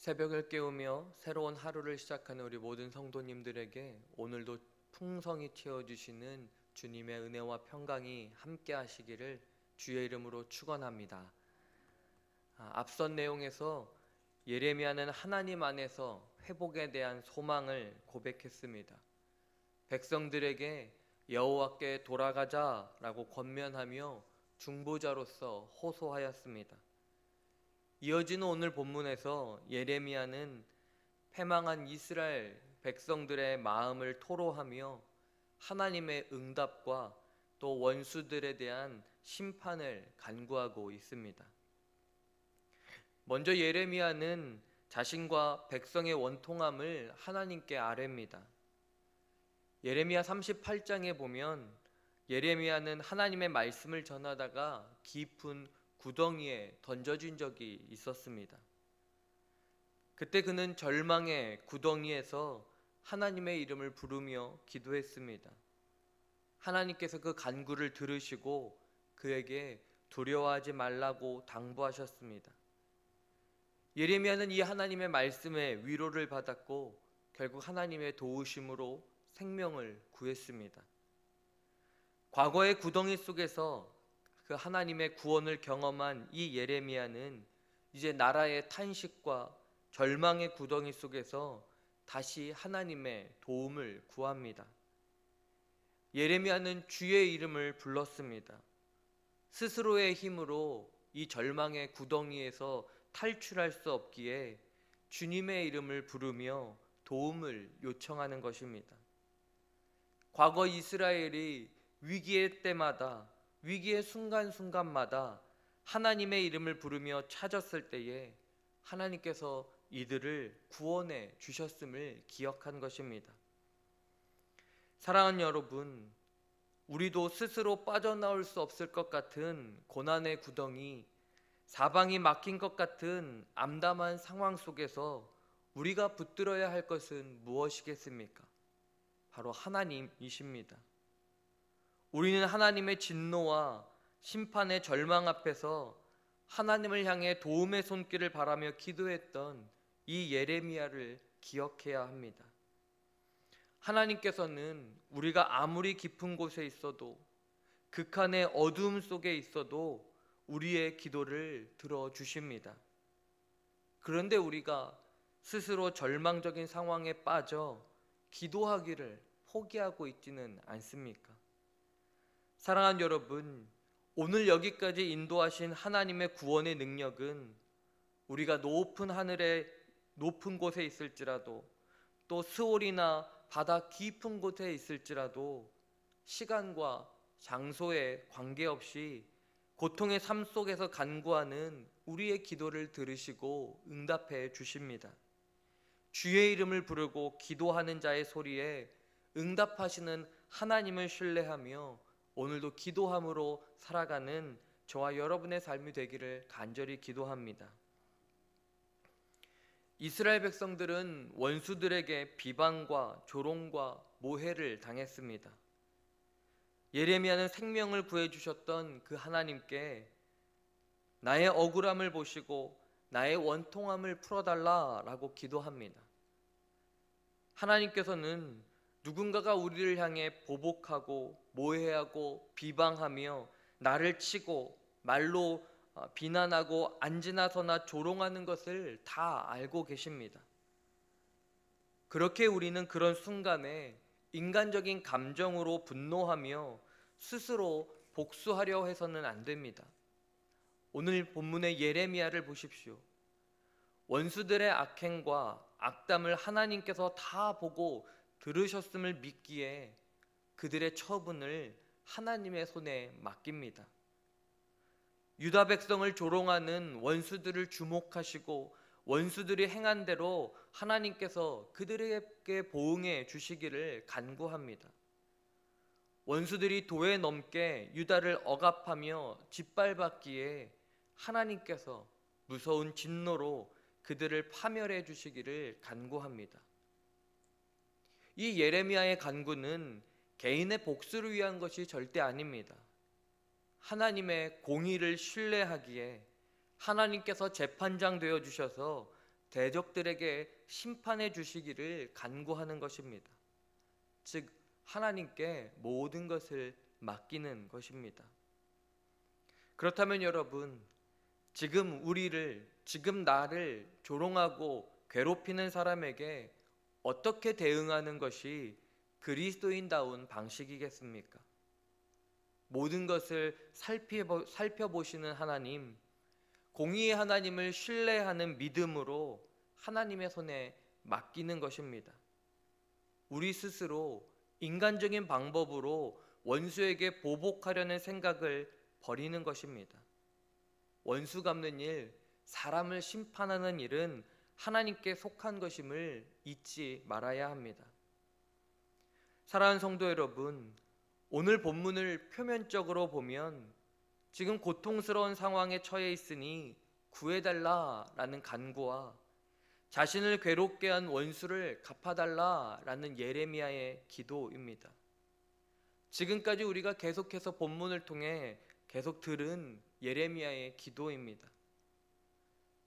새벽을 깨우며 새로운 하루를 시작하는 우리 모든 성도님들에게 오늘도 풍성히 채워주시는 주님의 은혜와 평강이 함께 하시기를 주의 이름으로 축원합니다. 앞선 내용에서 예레미야는 하나님 안에서 회복에 대한 소망을 고백했습니다. 백성들에게 여호와께 돌아가자라고 권면하며 중보자로서 호소하였습니다. 이어지는 오늘 본문에서 예레미야는 패망한 이스라엘 백성들의 마음을 토로하며 하나님의 응답과 또 원수들에 대한 심판을 간구하고 있습니다. 먼저 예레미야는 자신과 백성의 원통함을 하나님께 아뢰입니다. 예레미야 38장에 보면 예레미야는 하나님의 말씀을 전하다가 깊은 구덩이에 던져진 적이 있었습니다. 그때 그는 절망의 구덩이에서 하나님의 이름을 부르며 기도했습니다. 하나님께서 그 간구를 들으시고 그에게 두려워하지 말라고 당부하셨습니다. 예레미야는 이 하나님의 말씀에 위로를 받았고 결국 하나님의 도우심으로 생명을 구했습니다. 과거의 구덩이 속에서 그 하나님의 구원을 경험한 이 예레미야는 이제 나라의 탄식과 절망의 구덩이 속에서 다시 하나님의 도움을 구합니다. 예레미야는 주의 이름을 불렀습니다. 스스로의 힘으로 이 절망의 구덩이에서 탈출할 수 없기에 주님의 이름을 부르며 도움을 요청하는 것입니다. 과거 이스라엘이 위기의 때마다 위기의 순간순간마다 하나님의 이름을 부르며 찾았을 때에 하나님께서 이들을 구원해 주셨음을 기억한 것입니다. 사랑하는 여러분, 우리도 스스로 빠져나올 수 없을 것 같은 고난의 구덩이, 사방이 막힌 것 같은 암담한 상황 속에서 우리가 붙들어야 할 것은 무엇이겠습니까? 바로 하나님이십니다. 우리는 하나님의 진노와 심판의 절망 앞에서 하나님을 향해 도움의 손길을 바라며 기도했던 이 예레미야를 기억해야 합니다. 하나님께서는 우리가 아무리 깊은 곳에 있어도 극한의 어두움 속에 있어도 우리의 기도를 들어주십니다. 그런데 우리가 스스로 절망적인 상황에 빠져 기도하기를 포기하고 있지는 않습니까? 사랑하는 여러분, 오늘 여기까지 인도하신 하나님의 구원의 능력은 우리가 높은 하늘의 높은 곳에 있을지라도 또 스올이나 바다 깊은 곳에 있을지라도 시간과 장소에 관계없이 고통의 삶 속에서 간구하는 우리의 기도를 들으시고 응답해 주십니다. 주의 이름을 부르고 기도하는 자의 소리에 응답하시는 하나님을 신뢰하며 오늘도 기도함으로 살아가는 저와 여러분의 삶이 되기를 간절히 기도합니다. 이스라엘 백성들은 원수들에게 비방과 조롱과 모해를 당했습니다. 예레미야는 생명을 구해주셨던 그 하나님께 나의 억울함을 보시고 나의 원통함을 풀어달라라고 기도합니다. 하나님께서는 누군가가 우리를 향해 보복하고 모해하고 비방하며 나를 치고 말로 비난하고 안지나서나 조롱하는 것을 다 알고 계십니다. 그렇게 우리는 그런 순간에 인간적인 감정으로 분노하며 스스로 복수하려 해서는 안 됩니다. 오늘 본문의 예레미야를 보십시오. 원수들의 악행과 악담을 하나님께서 다 보고 들으셨음을 믿기에 그들의 처분을 하나님의 손에 맡깁니다. 유다 백성을 조롱하는 원수들을 주목하시고 원수들이 행한 대로 하나님께서 그들에게 보응해 주시기를 간구합니다. 원수들이 도에 넘게 유다를 억압하며 짓밟았기에 하나님께서 무서운 진노로 그들을 파멸해 주시기를 간구합니다. 이 예레미야의 간구는 개인의 복수를 위한 것이 절대 아닙니다. 하나님의 공의를 신뢰하기에 하나님께서 재판장 되어 주셔서 대적들에게 심판해 주시기를 간구하는 것입니다. 즉 하나님께 모든 것을 맡기는 것입니다. 그렇다면 여러분, 지금 나를 조롱하고 괴롭히는 사람에게 어떻게 대응하는 것이 그리스도인다운 방식이겠습니까? 모든 것을 살펴보시는 하나님, 공의의 하나님을 신뢰하는 믿음으로 하나님의 손에 맡기는 것입니다. 우리 스스로 인간적인 방법으로 원수에게 보복하려는 생각을 버리는 것입니다. 원수 갚는 일, 사람을 심판하는 일은 하나님께 속한 것임을 잊지 말아야 합니다. 사랑하는 성도 여러분, 오늘 본문을 표면적으로 보면 지금 고통스러운 상황에 처해 있으니 구해달라라는 간구와 자신을 괴롭게 한 원수를 갚아달라라는 예레미야의 기도입니다. 지금까지 우리가 계속해서 본문을 통해 계속 들은 예레미야의 기도입니다.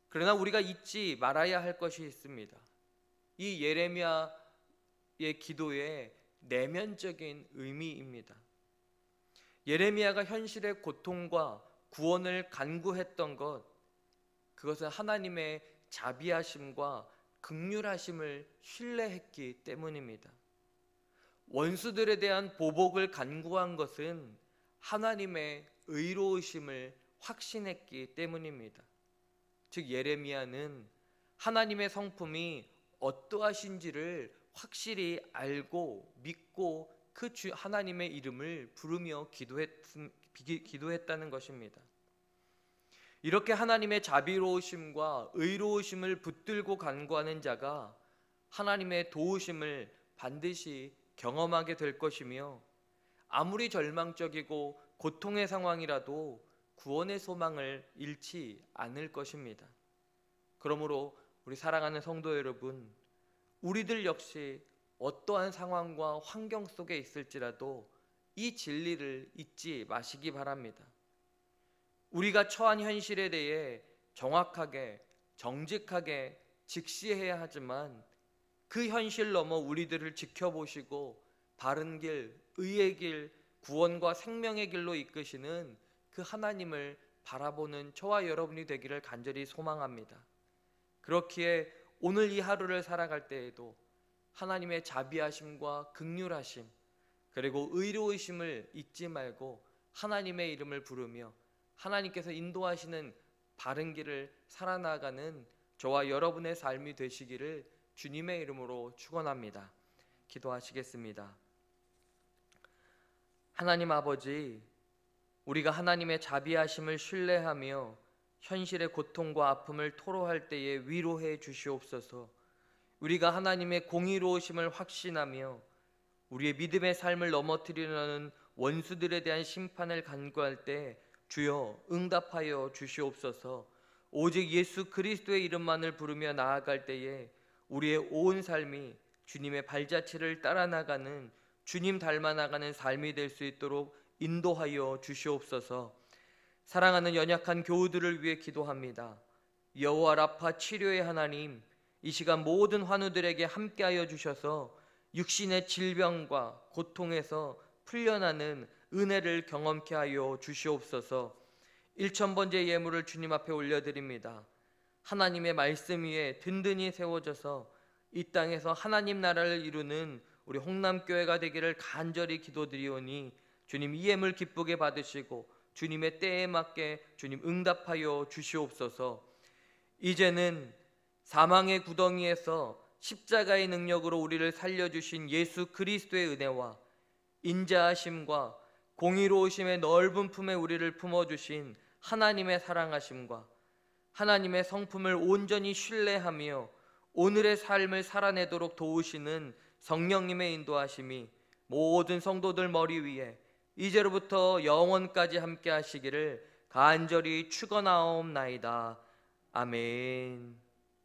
그러나 우리가 잊지 말아야 할 것이 있습니다. 이 예레미야의 기도의 내면적인 의미입니다. 예레미야가 현실의 고통과 구원을 간구했던 것, 그것은 하나님의 자비하심과 긍휼하심을 신뢰했기 때문입니다. 원수들에 대한 보복을 간구한 것은 하나님의 의로우심을 확신했기 때문입니다. 즉 예레미야는 하나님의 성품이 어떠하신지를 확실히 알고 믿고 그 하나님의 이름을 부르며 기도했다는 것입니다. 이렇게 하나님의 자비로우심과 의로우심을 붙들고 간구하는 자가 하나님의 도우심을 반드시 경험하게 될 것이며, 아무리 절망적이고 고통의 상황이라도 구원의 소망을 잃지 않을 것입니다. 그러므로 우리 사랑하는 성도 여러분, 우리들 역시 어떠한 상황과 환경 속에 있을지라도 이 진리를 잊지 마시기 바랍니다. 우리가 처한 현실에 대해 정확하게, 정직하게 직시해야 하지만 그 현실 넘어 우리들을 지켜보시고 바른 길, 의의 길, 구원과 생명의 길로 이끄시는 그 하나님을 바라보는 저와 여러분이 되기를 간절히 소망합니다. 그렇기에 오늘 이 하루를 살아갈 때에도 하나님의 자비하심과 긍휼하심, 그리고 의로우심을 잊지 말고 하나님의 이름을 부르며 하나님께서 인도하시는 바른 길을 살아나가는 저와 여러분의 삶이 되시기를 주님의 이름으로 축원합니다. 기도하시겠습니다. 하나님 아버지, 우리가 하나님의 자비하심을 신뢰하며 현실의 고통과 아픔을 토로할 때에 위로해 주시옵소서. 우리가 하나님의 공의로우심을 확신하며 우리의 믿음의 삶을 넘어뜨리려는 원수들에 대한 심판을 간구할 때 주여 응답하여 주시옵소서. 오직 예수 그리스도의 이름만을 부르며 나아갈 때에 우리의 온 삶이 주님의 발자취를 따라 나가는, 주님 닮아 나가는 삶이 될 수 있도록 인도하여 주시옵소서. 사랑하는 연약한 교우들을 위해 기도합니다. 여호와 라파 치료의 하나님, 이 시간 모든 환우들에게 함께하여 주셔서 육신의 질병과 고통에서 풀려나는 은혜를 경험케 하여 주시옵소서. 1000번째 예물을 주님 앞에 올려드립니다. 하나님의 말씀 위에 든든히 세워져서 이 땅에서 하나님 나라를 이루는 우리 홍남교회가 되기를 간절히 기도드리오니 주님 이 예물 기쁘게 받으시고 주님의 때에 맞게 주님 응답하여 주시옵소서. 이제는 사망의 구덩이에서 십자가의 능력으로 우리를 살려주신 예수 그리스도의 은혜와 인자하심과 공의로우심의 넓은 품에 우리를 품어주신 하나님의 사랑하심과 하나님의 성품을 온전히 신뢰하며 오늘의 삶을 살아내도록 도우시는 성령님의 인도하심이 모든 성도들 머리 위에 이제로부터 영원까지 함께 하시기를 간절히 축원하옵나이다. 아멘.